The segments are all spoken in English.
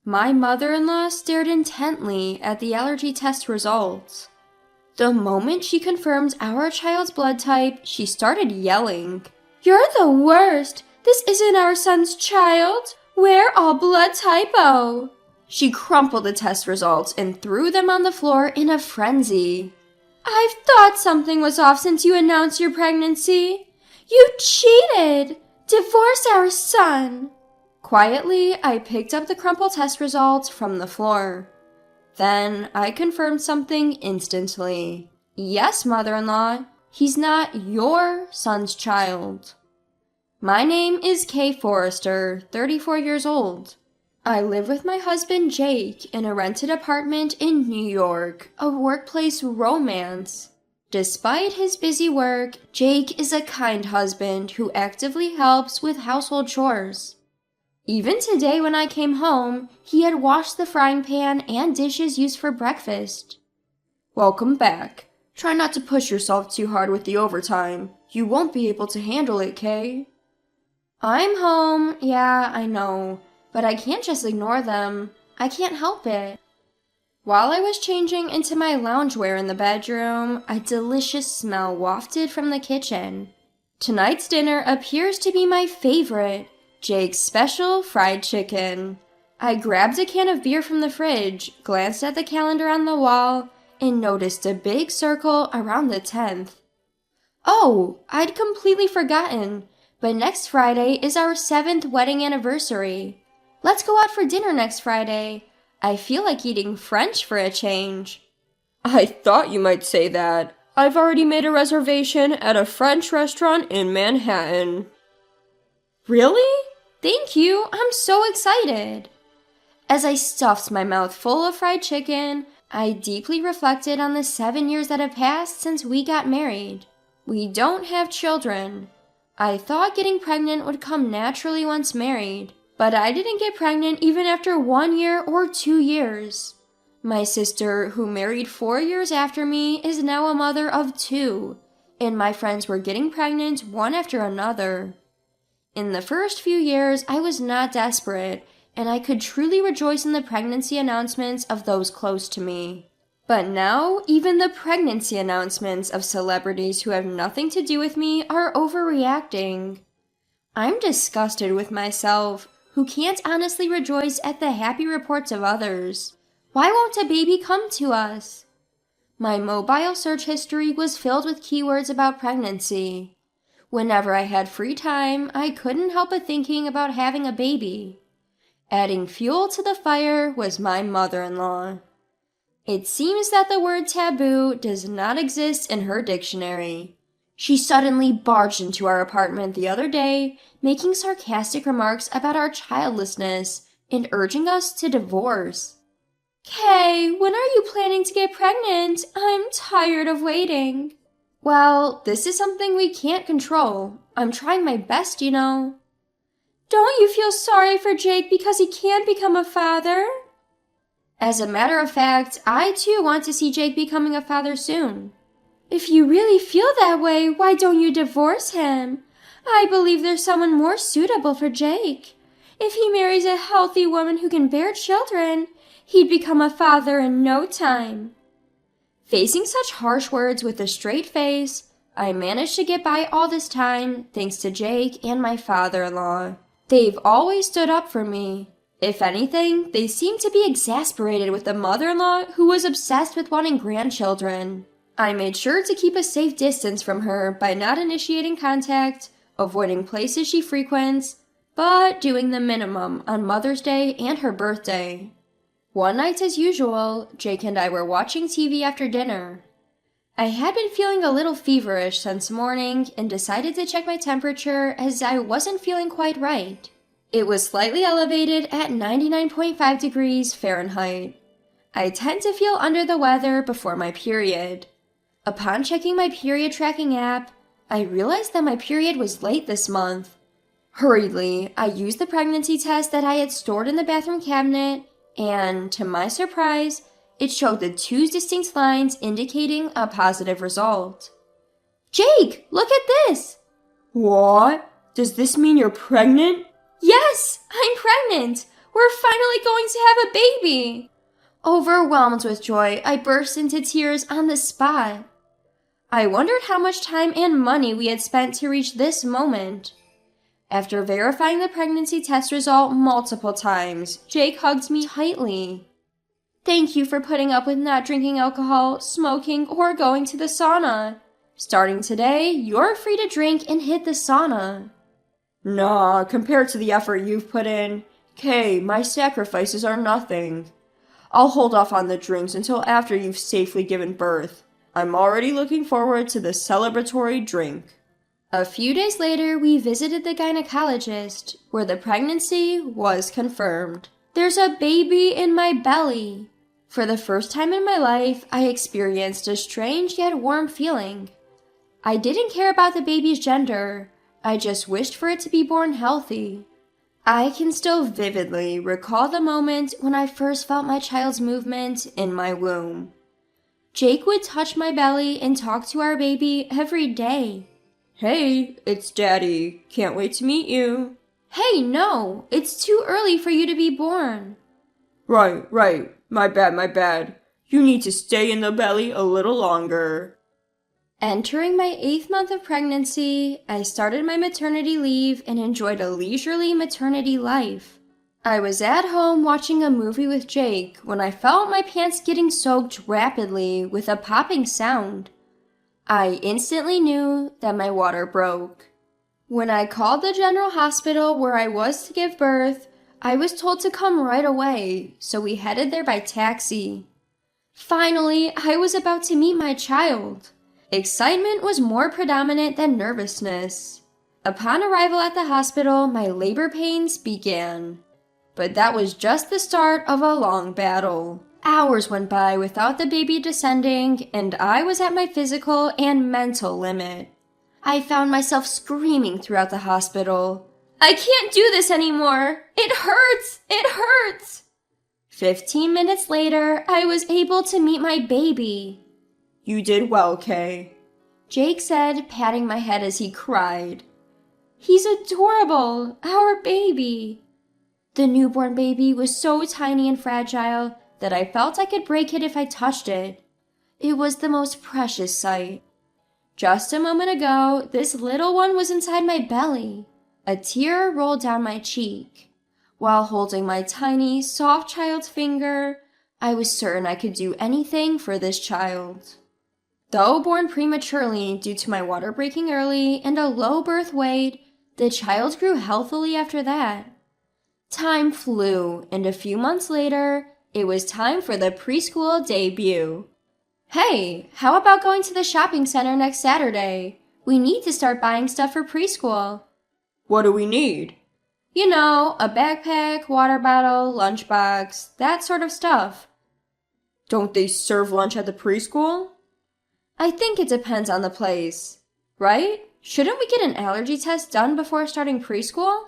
My mother-in-law stared intently at the allergy test results. The moment she confirmed our child's blood type, she started yelling, "You're the worst! This isn't our son's child! We're all blood type O!" She crumpled the test results and threw them on the floor in a frenzy. "I've thought something was off since you announced your pregnancy. You cheated! Divorce our son!" Quietly, I picked up the crumpled test results from the floor. Then I confirmed something instantly. "Yes, mother-in-law, he's not your son's child." My name is Kay Forrester, 34 years old. I live with my husband Jake in a rented apartment in New York, a workplace romance. Despite his busy work, Jake is a kind husband who actively helps with household chores. Even today when I came home, he had washed the frying pan and dishes used for breakfast. "Welcome back. Try not to push yourself too hard with the overtime. You won't be able to handle it, Kay." "I'm home, yeah, I know, but I can't just ignore them. I can't help it." While I was changing into my loungewear in the bedroom, a delicious smell wafted from the kitchen. Tonight's dinner appears to be my favorite, Jake's special fried chicken. I grabbed a can of beer from the fridge, glanced at the calendar on the wall, and noticed a big circle around the 10th. Oh, I'd completely forgotten, but next Friday is our 7th wedding anniversary. Let's go out for dinner next Friday. I feel like eating French for a change. "I thought you might say that. I've already made a reservation at a French restaurant in Manhattan." "Really? Thank you. I'm so excited." As I stuffed my mouth full of fried chicken, I deeply reflected on the 7 years that have passed since we got married. We don't have children. I thought getting pregnant would come naturally once married, but I didn't get pregnant even after 1 year or 2 years. My sister, who married 4 years after me, is now a mother of 2, and my friends were getting pregnant one after another. In the first few years, I was not desperate, and I could truly rejoice in the pregnancy announcements of those close to me. But now, even the pregnancy announcements of celebrities who have nothing to do with me are overreacting. I'm disgusted with myself, who can't honestly rejoice at the happy reports of others. Why won't a baby come to us? My mobile search history was filled with keywords about pregnancy. Whenever I had free time, I couldn't help but thinking about having a baby. Adding fuel to the fire was my mother-in-law. It seems that the word taboo does not exist in her dictionary. She suddenly barged into our apartment the other day, making sarcastic remarks about our childlessness and urging us to divorce. "Kay, when are you planning to get pregnant? I'm tired of waiting." "Well, this is something we can't control. I'm trying my best, you know." "Don't you feel sorry for Jake because he can't become a father?" As a matter of fact, I too want to see Jake becoming a father soon. "If you really feel that way, why don't you divorce him? I believe there's someone more suitable for Jake. If he marries a healthy woman who can bear children, he'd become a father in no time." Facing such harsh words with a straight face, I managed to get by all this time thanks to Jake and my father-in-law. They've always stood up for me. If anything, they seemed to be exasperated with the mother-in-law who was obsessed with wanting grandchildren. I made sure to keep a safe distance from her by not initiating contact, avoiding places she frequents, but doing the minimum on Mother's Day and her birthday. One night as usual, Jake and I were watching TV after dinner. I had been feeling a little feverish since morning and decided to check my temperature as I wasn't feeling quite right. It was slightly elevated at 99.5 degrees Fahrenheit. I tend to feel under the weather before my period. Upon checking my period tracking app, I realized that my period was late this month. Hurriedly, I used the pregnancy test that I had stored in the bathroom cabinet, and, to my surprise, it showed the 2 distinct lines indicating a positive result. "Jake, look at this!" "What? Does this mean you're pregnant?" "Yes, I'm pregnant! We're finally going to have a baby! Overwhelmed with joy, I burst into tears on the spot. I wondered how much time and money we had spent to reach this moment. After verifying the pregnancy test result multiple times, Jake hugged me tightly. Thank you for putting up with not drinking alcohol, smoking, or going to the sauna. Starting today, you're free to drink and hit the sauna. Nah, compared to the effort you've put in, Kay, my sacrifices are nothing. I'll hold off on the drinks until after you've safely given birth. I'm already looking forward to the celebratory drink. A few days later, we visited the gynecologist, where the pregnancy was confirmed. There's a baby in my belly. For the first time in my life, I experienced a strange yet warm feeling. I didn't care about the baby's gender. I just wished for it to be born healthy. I can still vividly recall the moment when I first felt my child's movement in my womb. Jake would touch my belly and talk to our baby every day. Hey, it's Daddy. Can't wait to meet you. Hey, no, it's too early for you to be born. Right. My bad. You need to stay in the belly a little longer. Entering my 8th month of pregnancy, I started my maternity leave and enjoyed a leisurely maternity life. I was at home watching a movie with Jake when I felt my pants getting soaked rapidly with a popping sound. I instantly knew that my water broke. When I called the general hospital where I was to give birth, I was told to come right away, so we headed there by taxi. Finally, I was about to meet my child. Excitement was more predominant than nervousness. Upon arrival at the hospital, my labor pains began. But that was just the start of a long battle. Hours went by without the baby descending, and I was at my physical and mental limit. I found myself screaming throughout the hospital. I can't do this anymore! It hurts! 15 minutes later, I was able to meet my baby. You did well, Kay, Jake said, patting my head as he cried. He's adorable, our baby. The newborn baby was so tiny and fragile that I felt I could break it if I touched it. It was the most precious sight. Just a moment ago, this little one was inside my belly. A tear rolled down my cheek. While holding my tiny, soft child's finger, I was certain I could do anything for this child. Though born prematurely due to my water breaking early and a low birth weight, the child grew healthily after that. Time flew, and a few months later, it was time for the preschool debut. Hey, how about going to the shopping center next Saturday? We need to start buying stuff for preschool. What do we need? You know, a backpack, water bottle, lunchbox, that sort of stuff. Don't they serve lunch at the preschool? I think it depends on the place, right? Shouldn't we get an allergy test done before starting preschool?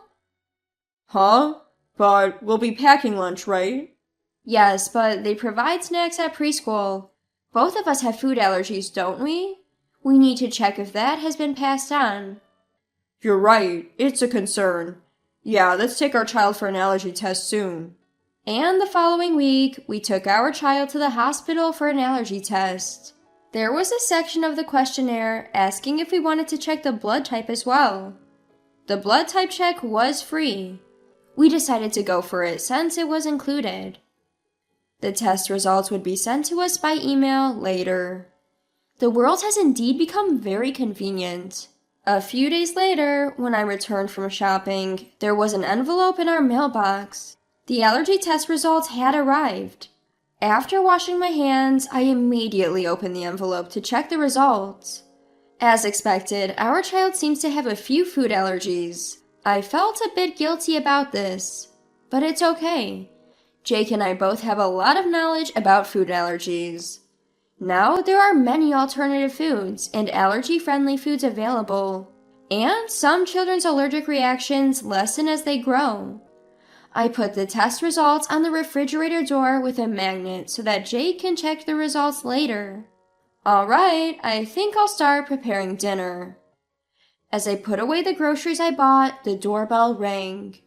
Huh? But we'll be packing lunch, right? Yes, but they provide snacks at preschool. Both of us have food allergies, don't we? We need to check if that has been passed on. You're right, it's a concern. Yeah, let's take our child for an allergy test soon. And the following week, we took our child to the hospital for an allergy test. There was a section of the questionnaire asking if we wanted to check the blood type as well. The blood type check was free. We decided to go for it since it was included. The test results would be sent to us by email later. The world has indeed become very convenient. A few days later, when I returned from shopping, there was an envelope in our mailbox. The allergy test results had arrived. After washing my hands, I immediately opened the envelope to check the results. As expected, our child seems to have a few food allergies. I felt a bit guilty about this, but it's okay. Jake and I both have a lot of knowledge about food allergies. Now there are many alternative foods and allergy-friendly foods available, and some children's allergic reactions lessen as they grow. I put the test results on the refrigerator door with a magnet so that Jake can check the results later. Alright, I think I'll start preparing dinner. As I put away the groceries I bought, the doorbell rang.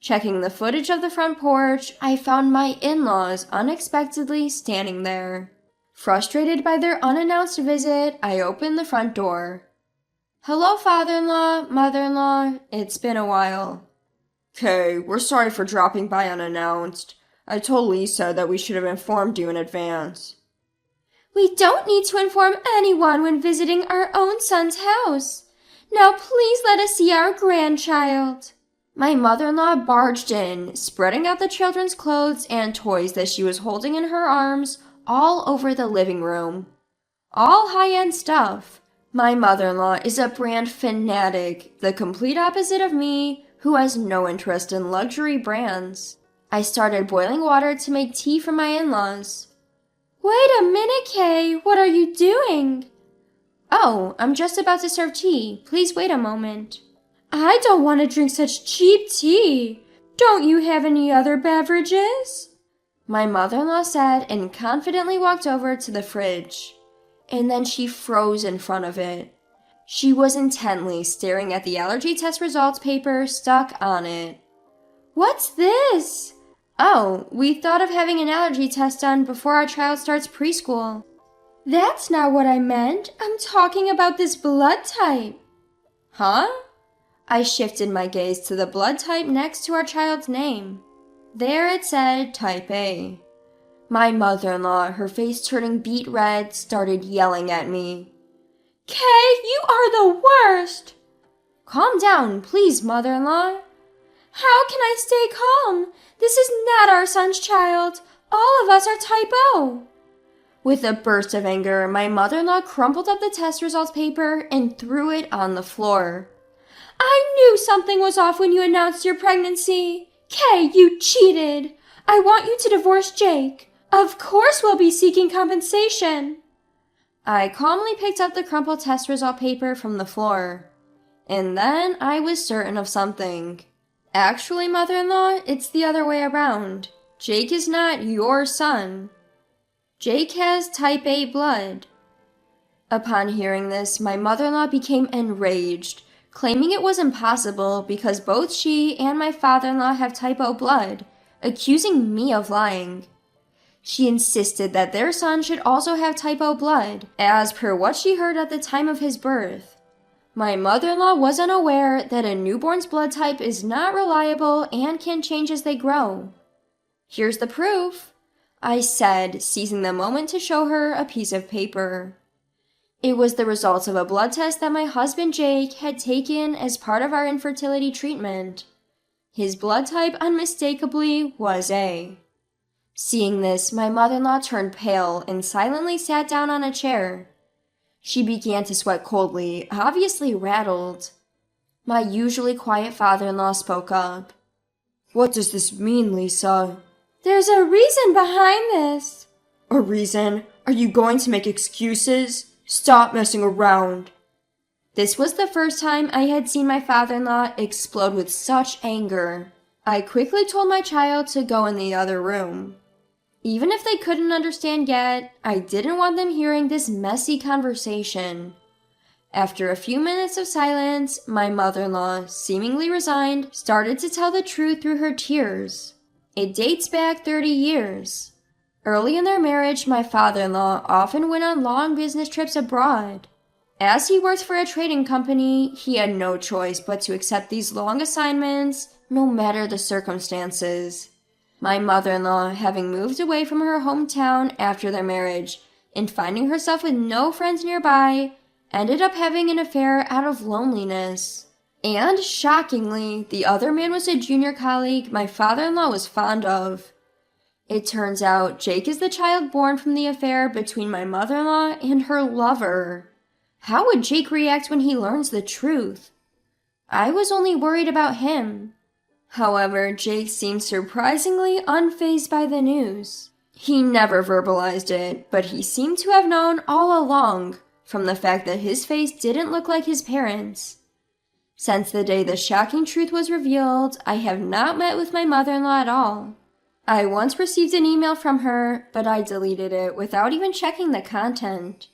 Checking the footage of the front porch, I found my in-laws unexpectedly standing there. Frustrated by their unannounced visit, I opened the front door. "Hello, father-in-law, mother-in-law. It's been a while." "Kay, we're sorry for dropping by unannounced. I told Lisa that we should have informed you in advance." "We don't need to inform anyone when visiting our own son's house. Now please let us see our grandchild." My mother-in-law barged in, spreading out the children's clothes and toys that she was holding in her arms all over the living room. All high-end stuff. My mother-in-law is a brand fanatic, the complete opposite of me, who has no interest in luxury brands. I started boiling water to make tea for my in-laws. "Wait a minute, Kay. What are you doing?" "Oh, I'm just about to serve tea. Please wait a moment." "I don't want to drink such cheap tea. Don't you have any other beverages?" My mother-in-law said and confidently walked over to the fridge. And then she froze in front of it. She was intently staring at the allergy test results paper stuck on it. "What's this?" "Oh, we thought of having an allergy test done before our child starts preschool." "That's not what I meant. I'm talking about this blood type." "Huh?" I shifted my gaze to the blood type next to our child's name. There it said type A. My mother-in-law, her face turning beet red, started yelling at me. "Kay, you are the worst!" "Calm down, please, mother-in-law." "How can I stay calm? This is not our son's child. All of us are type O." With a burst of anger, my mother-in-law crumpled up the test results paper and threw it on the floor. "I knew something was off when you announced your pregnancy. Kay, you cheated. I want you to divorce Jake. Of course we'll be seeking compensation." I calmly picked up the crumpled test result paper from the floor. And then I was certain of something. Actually, mother-in-law, it's the other way around. Jake is not your son. Jake has type A blood. Upon hearing this, my mother-in-law became enraged, claiming it was impossible because both she and my father-in-law have type O blood, accusing me of lying. She insisted that their son should also have type O blood, as per what she heard at the time of his birth. My mother-in-law was unaware that a newborn's blood type is not reliable and can change as they grow. "Here's the proof," I said, seizing the moment to show her a piece of paper. It was the results of a blood test that my husband Jake had taken as part of our infertility treatment. His blood type unmistakably was A. Seeing this, my mother-in-law turned pale and silently sat down on a chair. She began to sweat coldly, obviously rattled. My usually quiet father-in-law spoke up. "What does this mean, Lisa?" "There's a reason behind this." "A reason? Are you going to make excuses? Stop messing around." This was the first time I had seen my father-in-law explode with such anger. I quickly told my child to go in the other room. Even if they couldn't understand yet, I didn't want them hearing this messy conversation. After a few minutes of silence, my mother-in-law, seemingly resigned, started to tell the truth through her tears. It dates back 30 years. Early in their marriage, my father-in-law often went on long business trips abroad. As he worked for a trading company, he had no choice but to accept these long assignments, no matter the circumstances. My mother-in-law, having moved away from her hometown after their marriage and finding herself with no friends nearby, ended up having an affair out of loneliness. And, shockingly, the other man was a junior colleague my father-in-law was fond of. It turns out Jake is the child born from the affair between my mother-in-law and her lover. How would Jake react when he learns the truth? I was only worried about him. However, Jake seemed surprisingly unfazed by the news. He never verbalized it, but he seemed to have known all along, from the fact that his face didn't look like his parents'. Since the day the shocking truth was revealed, I have not met with my mother-in-law at all. I once received an email from her, but I deleted it without even checking the content.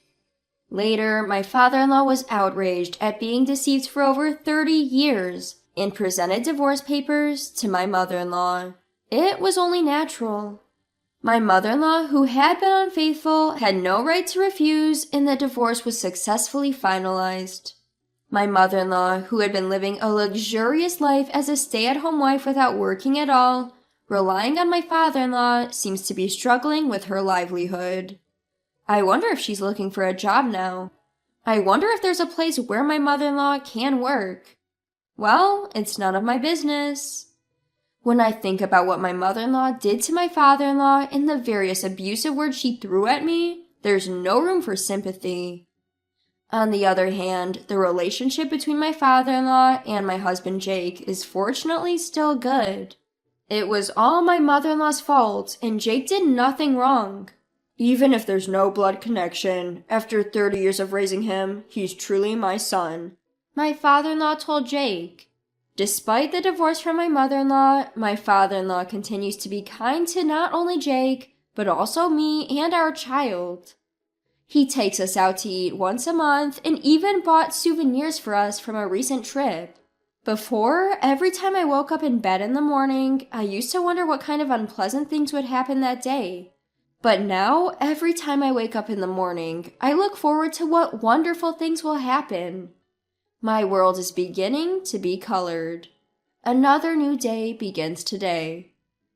Later, my father-in-law was outraged at being deceived for over 30 years and presented divorce papers to my mother-in-law. It was only natural. My mother-in-law, who had been unfaithful, had no right to refuse, and the divorce was successfully finalized. My mother-in-law, who had been living a luxurious life as a stay-at-home wife without working at all, relying on my father-in-law, seems to be struggling with her livelihood. I wonder if she's looking for a job now. I wonder if there's a place where my mother-in-law can work. Well, it's none of my business. When I think about what my mother-in-law did to my father-in-law and the various abusive words she threw at me, there's no room for sympathy. On the other hand, the relationship between my father-in-law and my husband Jake is fortunately still good. It was all my mother-in-law's fault, and Jake did nothing wrong. Even if there's no blood connection, after 30 years of raising him, he's truly my son, my father-in-law told Jake. Despite the divorce from my mother-in-law, my father-in-law continues to be kind to not only Jake, but also me and our child. He takes us out to eat once a month and even bought souvenirs for us from a recent trip. Before, every time I woke up in bed in the morning, I used to wonder what kind of unpleasant things would happen that day. But now, every time I wake up in the morning, I look forward to what wonderful things will happen. My world is beginning to be colored. Another new day begins today.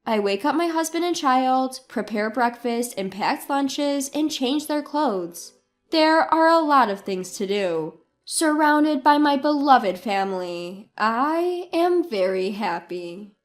I wake up my husband and child, prepare breakfast and pack lunches, and change their clothes. There are a lot of things to do. Surrounded by my beloved family, I am very happy.